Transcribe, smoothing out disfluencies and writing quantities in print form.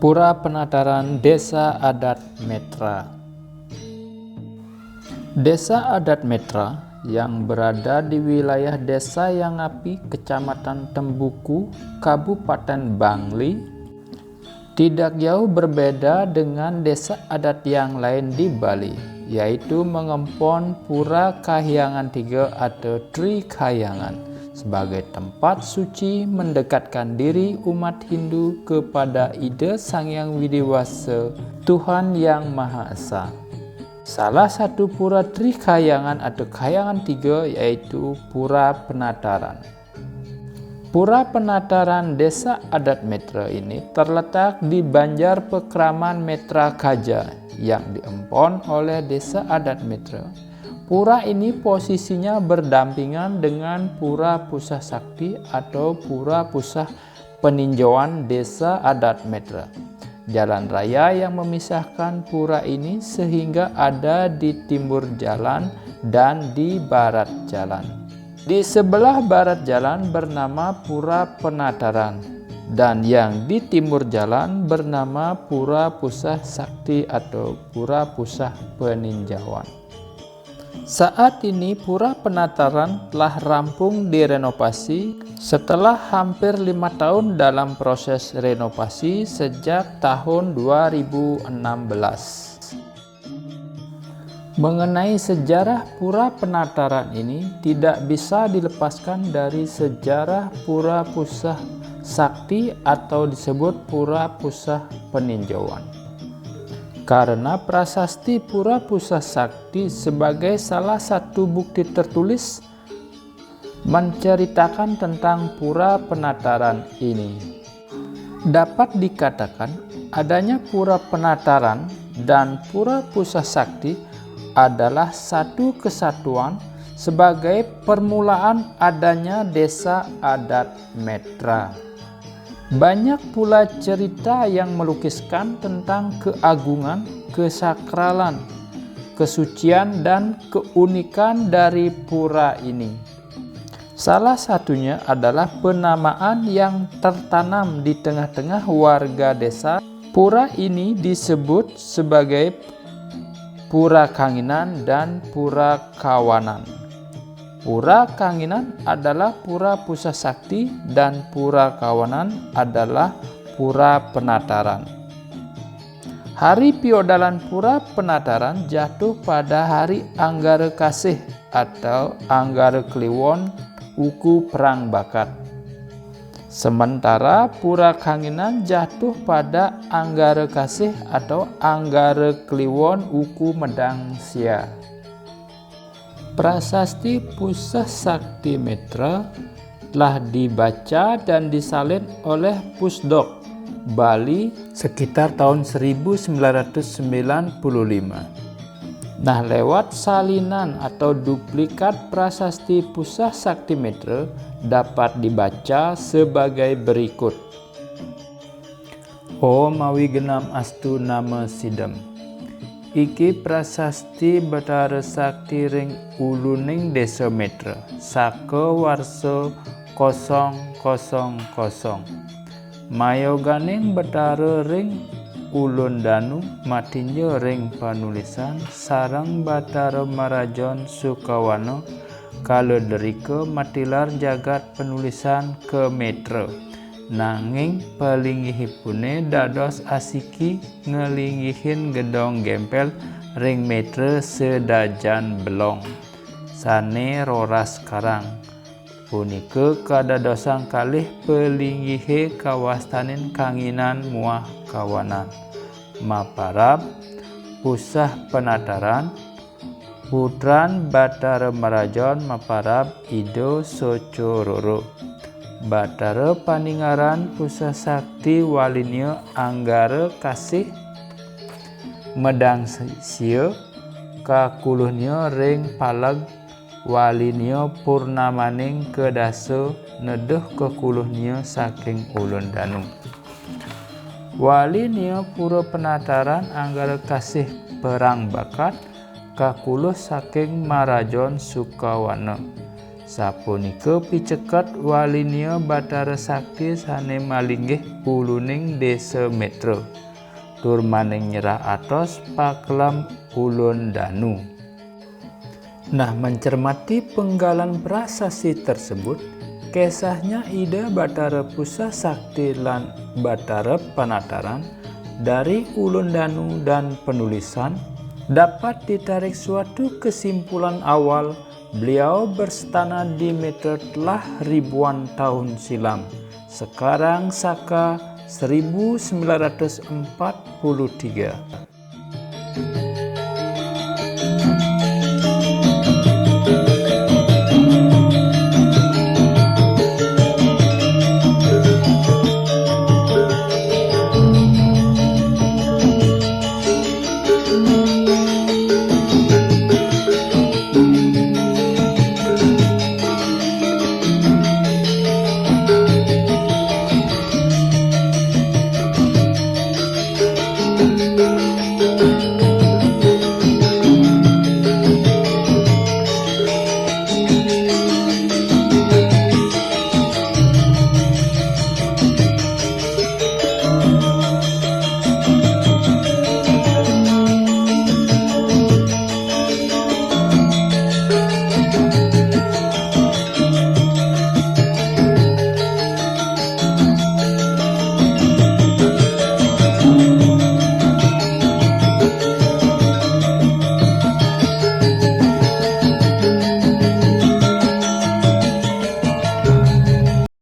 Pura Penataran Desa Adat Metra. Desa Adat Metra yang berada di wilayah Desa Yangapi, Kecamatan Tembuku, Kabupaten Bangli, tidak jauh berbeda dengan desa adat yang lain di Bali, yaitu mengempon Pura Kahyangan 3 atau Tri Kahyangan sebagai tempat suci mendekatkan diri umat Hindu kepada ide Sang Hyang Widiwasa, Tuhan Yang Maha Esa. Salah satu Pura Tri Kahyangan atau Kahyangan 3 yaitu Pura Penataran. Pura Penataran Desa Adat Metra ini terletak di Banjar Pekraman Metra Kaja yang diempon oleh Desa Adat Metra. Pura ini posisinya berdampingan dengan Pura Pusah Sakti atau Pura Pusah Peninjauan Desa Adat Metra. Jalan raya yang memisahkan pura ini sehingga ada di timur jalan dan di barat jalan. Di sebelah barat jalan bernama Pura Penataran dan yang di timur jalan bernama Pura Pusah Sakti atau Pura Pusah Peninjauan. Saat ini Pura Penataran telah rampung direnovasi setelah hampir 5 tahun dalam proses renovasi sejak tahun 2016. Mengenai sejarah Pura Penataran ini tidak bisa dilepaskan dari sejarah Pura Pusah Sakti atau disebut Pura Pusah Peninjauan. Karena prasasti Pura Pusah Sakti sebagai salah satu bukti tertulis menceritakan tentang Pura Penataran ini. Dapat dikatakan adanya Pura Penataran dan Pura Pusah Sakti adalah satu kesatuan sebagai permulaan adanya Desa Adat Metra. Banyak pula cerita yang melukiskan tentang keagungan, kesakralan, kesucian, dan keunikan dari pura ini. Salah satunya adalah penamaan yang tertanam di tengah-tengah warga desa. Pura ini disebut sebagai Pura Kanginan dan Pura Kawanan. Pura Kanginan adalah Pura Pusah Sakti dan Pura Kawanan adalah Pura Penataran. Hari piodalan Pura Penataran jatuh pada hari Anggara Kasih atau Anggara Kliwon Uku Perang Bakat. Sementara Pura Kanginan jatuh pada Anggara Kasih atau Anggara Kliwon Uku Medang Sia. Prasasti Pusah Sakti Metra telah dibaca dan disalin oleh Pusdok Bali sekitar tahun 1995. Nah, lewat salinan atau duplikat prasasti Pusah Sakti Metra dapat dibaca sebagai berikut. Om mawi genam astu nama sidem. Iki prasasti Bathara Sakti ring uluning Desa Metra saka warsa 000. Mayoganing Bathara ring ulun danu matinja ring panulisan sareng Bathara Marajon Sukawana kalederika matilar jagat penulisan ke Metra. Nanging palinggihipune dados asiki ngelinggihin gedong gempel ring Metra sedajan belong sane roras karang punika kadadosang kalih pelinggihe kawastanin Kanginan muah Kawanan maparab Pusah Penataran putran Bathara Marajon maparab Ido Socororo. Bathara Paningaran Pusah Sakti walinyo Anggara Kasih Medang Sia kakuluhnyo ring Paleg walinyo purnamaning kedasa nedeh kekuluhnyo saking ulun danu. Walinyo Pura Penataran Anggara Kasih Perang Bakat kakuluh saking Marajon Sukawana. Sapunika piceket walinia Bathara Sakti sane malinggih uluning Desa Metra. Tur maning nyerah atos pakelam Ulun Danu. Nah, mencermati penggalan prasasti tersebut, kisahnya Ida Bathara Pusat Sakti lan Bathara Panataran dari Ulun Danu dan penulisan dapat ditarik suatu kesimpulan awal. Beliau berstana di Metra telah ribuan tahun silam, sekarang saka 1943.